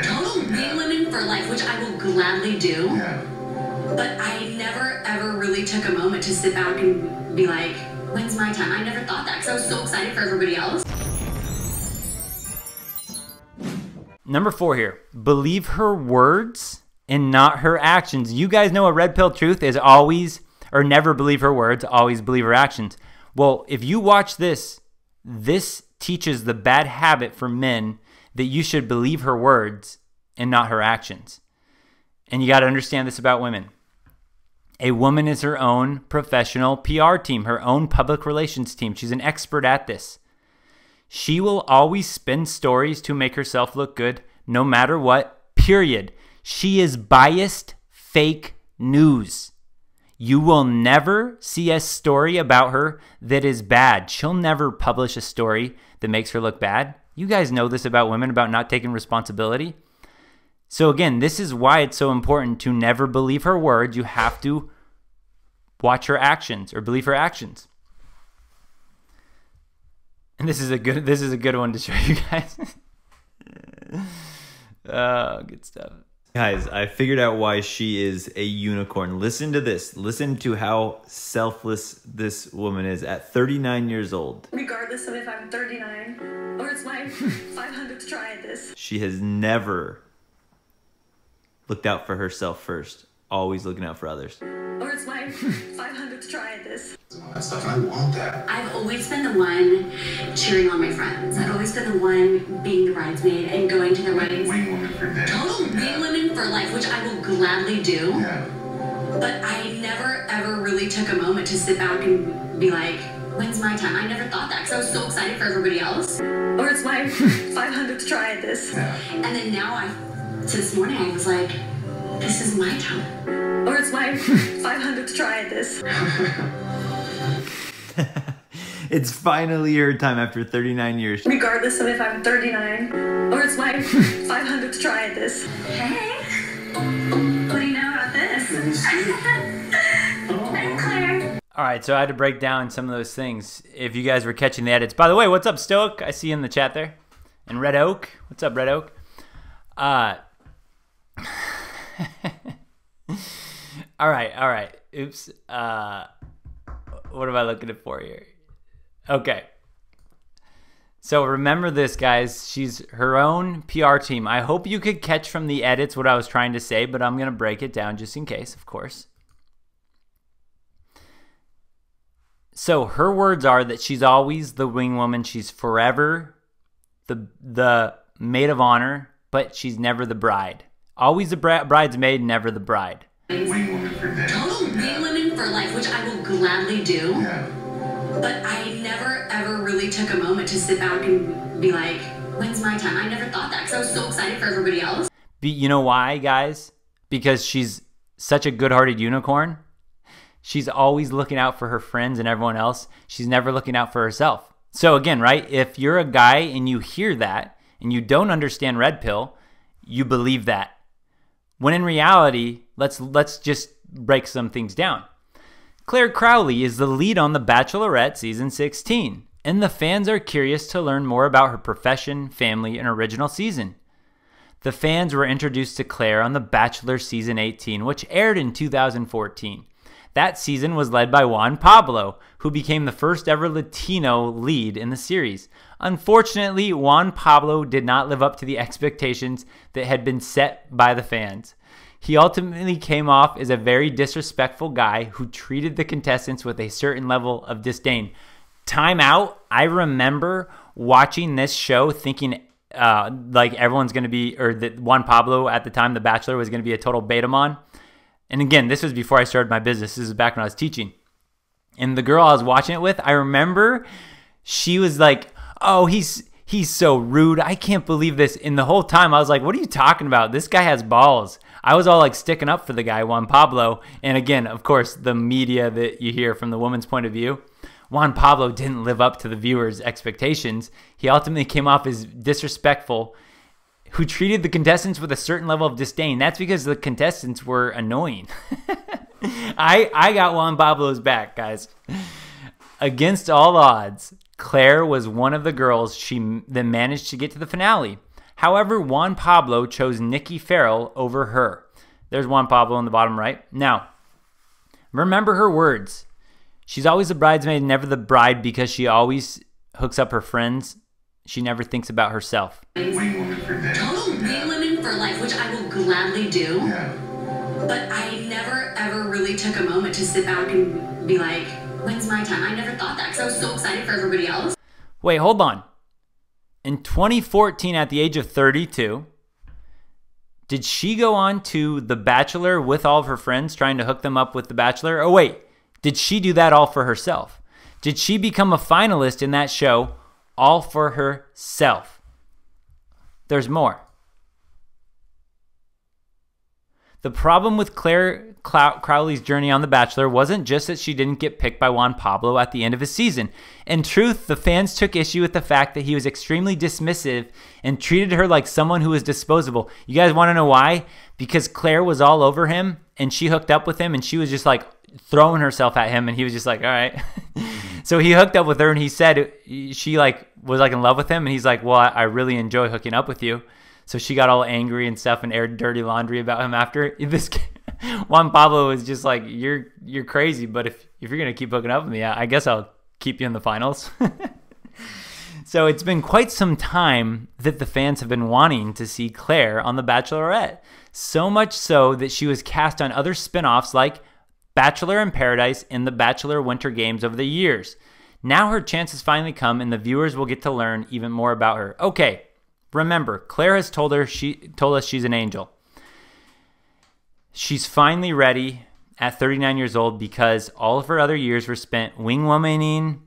Total wing women for life, which I will gladly do. Yeah. But I never, ever really took a moment to sit back and be like, when's my time? I never thought that because I was so excited for everybody else. Number 4 here. Believe her words and not her actions. You guys know a red pill truth is always, or never believe her words, always believe her actions. Well, if you watch this, this teaches the bad habit for men that you should believe her words and not her actions. And you got to understand this about women. A woman is her own professional PR team, her own public relations team. She's an expert at this. She will always spin stories to make herself look good, no matter what, period. She is biased, fake news. You will never see a story about her that is bad. She'll never publish a story that makes her look bad. You guys know this about women, about not taking responsibility. So again, this is why it's so important to never believe her words. You have to watch her actions or believe her actions. And this is a good one to show you guys. Oh, good stuff. Guys, I figured out why she is a unicorn. Listen to this. Listen to how selfless this woman is at 39 years old. Regardless of if I'm 39 or it's my 500th try at this. She has never looked out for herself first. Always looking out for others. Or it's my 500th try at this. That's like, I want that. I've always been the one cheering on my friends. I've always been the one being the bridesmaid and going to their weddings. Wing woman for days. Total wing women for life, which I will gladly do. Yeah. But I never, ever really took a moment to sit back and be like, when's my time? I never thought that because I was so excited for everybody else. Or it's my 500th try at this. Yeah. And then now this morning I was like, this is my time. Or it's my 500th try at this. It's finally her time after 39 years. Regardless of if I'm 39 or it's my 500th try at this. Hey, what do you know about this? Hey, Claire. All right, so I had to break down some of those things. If you guys were catching the edits. By the way, what's up, Stoic? I see you in the chat there. And Red Oak. What's up, Red Oak? All right. Oops. What am I looking for here? Okay. So remember this, guys. She's her own PR team. I hope you could catch from the edits what I was trying to say, but I'm going to break it down just in case, of course. So her words are that she's always the wing woman. She's forever the maid of honor, but she's never the bride. Always the bridesmaid, never the bride. Wing woman for days. Total wing women for life, which I will gladly do. Yeah. But I never, ever really took a moment to sit back and be like, when's my time? I never thought that because I was so excited for everybody else. You know why, guys? Because she's such a good-hearted unicorn. She's always looking out for her friends and everyone else. She's never looking out for herself. So again, right, if you're a guy and you hear that and you don't understand red pill, you believe that. When in reality, let's just break some things down. Claire Crowley is the lead on The Bachelorette Season 16, and the fans are curious to learn more about her profession, family, and original season. The fans were introduced to Claire on The Bachelor Season 18, which aired in 2014. That season was led by Juan Pablo, who became the first ever Latino lead in the series. Unfortunately, Juan Pablo did not live up to the expectations that had been set by the fans. He ultimately came off as a very disrespectful guy who treated the contestants with a certain level of disdain. Time out. I remember watching this show thinking like everyone's going to be, or that Juan Pablo at the time, The Bachelor, was going to be a total betamon. And again, this was before I started my business. This is back when I was teaching. And the girl I was watching it with, I remember she was like, oh, he's so rude. I can't believe this. And the whole time I was like, what are you talking about? This guy has balls. I was all like sticking up for the guy, Juan Pablo. And again, of course, the media that you hear from the woman's point of view, Juan Pablo didn't live up to the viewers' expectations. He ultimately came off as disrespectful, who treated the contestants with a certain level of disdain. That's because the contestants were annoying. I got Juan Pablo's back, guys. Against all odds, Claire was one of the girls that managed to get to the finale. However, Juan Pablo chose Nikki Farrell over her. There's Juan Pablo in the bottom right. Now, remember her words. She's always the bridesmaid, never the bride, because she always hooks up her friends. She never thinks about herself. Wing woman for dinner. Total wing women for life, which I will gladly do. Yeah. But I never, ever really took a moment to sit back and be like, when's my time? I never thought that because I was so excited for everybody else. Wait, hold on. In 2014, at the age of 32, did she go on to The Bachelor with all of her friends trying to hook them up with The Bachelor? Oh, wait. Did she do that all for herself? Did she become a finalist in that show all for herself? There's more. The problem with Claire Crowley's journey on The Bachelor wasn't just that she didn't get picked by Juan Pablo at the end of his season. In truth, the fans took issue with the fact that he was extremely dismissive and treated her like someone who was disposable. You guys want to know why? Because Claire was all over him and she hooked up with him and she was just like throwing herself at him and he was just like, all right. So he hooked up with her and he said she like was like in love with him and he's like, well, I really enjoy hooking up with you. So she got all angry and stuff and aired dirty laundry about him after. This Juan Pablo was just like, you're crazy, but if you're going to keep hooking up with me, I guess I'll keep you in the finals. So it's been quite some time that the fans have been wanting to see Claire on The Bachelorette. So much so that she was cast on other spinoffs like Bachelor in Paradise and The Bachelor Winter Games over the years. Now her chance has finally come and the viewers will get to learn even more about her. Okay. Remember, Claire has told us she's an angel. She's finally ready at 39 years old because all of her other years were spent wing-womaning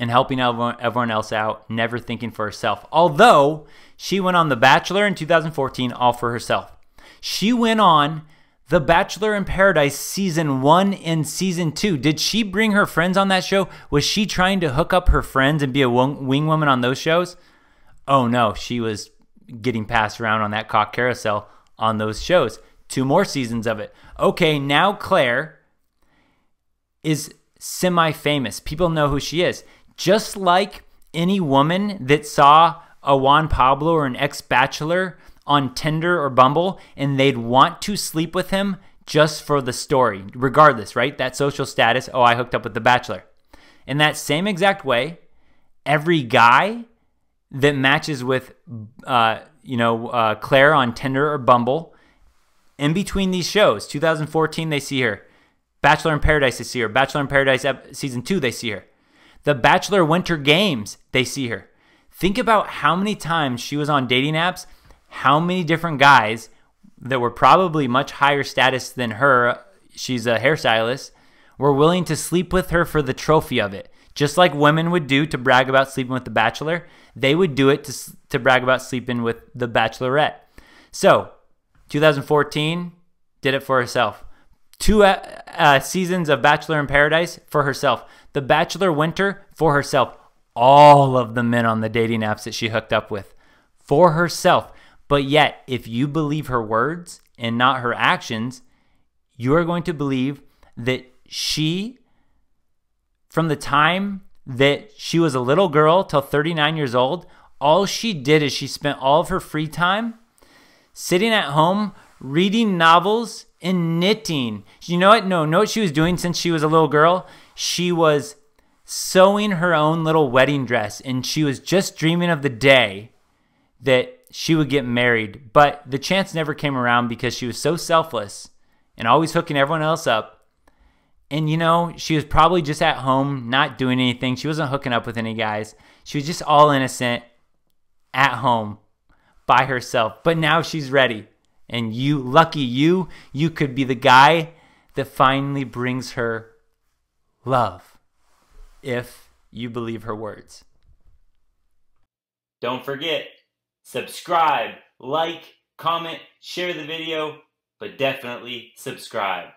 and helping everyone else out, never thinking for herself. Although, she went on The Bachelor in 2014 all for herself. She went on The Bachelor in Paradise Season 1 and Season 2. Did she bring her friends on that show? Was she trying to hook up her friends and be a wing woman on those shows? Oh no, she was getting passed around on that cock carousel on those shows. 2 more seasons of it. Okay, now Claire is semi-famous. People know who she is. Just like any woman that saw a Juan Pablo or an ex-bachelor on Tinder or Bumble and they'd want to sleep with him just for the story. Regardless, right? That social status, oh, I hooked up with The Bachelor. In that same exact way, every guy that matches with, Claire on Tinder or Bumble, in between these shows, 2014, they see her. Bachelor in Paradise, they see her. Bachelor in Paradise Season 2, they see her. The Bachelor Winter Games, they see her. Think about how many times she was on dating apps, how many different guys that were probably much higher status than her, she's a hairstylist, were willing to sleep with her for the trophy of it. Just like women would do to brag about sleeping with The Bachelor, they would do it to brag about sleeping with The Bachelorette. So, 2014, did it for herself. 2 seasons of Bachelor in Paradise for herself. The Bachelor Winter for herself. All of the men on the dating apps that she hooked up with for herself. But yet, if you believe her words and not her actions, you are going to believe that she, from the time that she was a little girl till 39 years old, all she did is she spent all of her free time sitting at home, reading novels and knitting. You know what? No, know what she was doing since she was a little girl? She was sewing her own little wedding dress, and she was just dreaming of the day that she would get married. But the chance never came around because she was so selfless and always hooking everyone else up. And, she was probably just at home, not doing anything. She wasn't hooking up with any guys. She was just all innocent at home by herself. But now she's ready. And lucky you could be the guy that finally brings her love, if you believe her words. Don't forget, subscribe, like, comment, share the video, but definitely subscribe.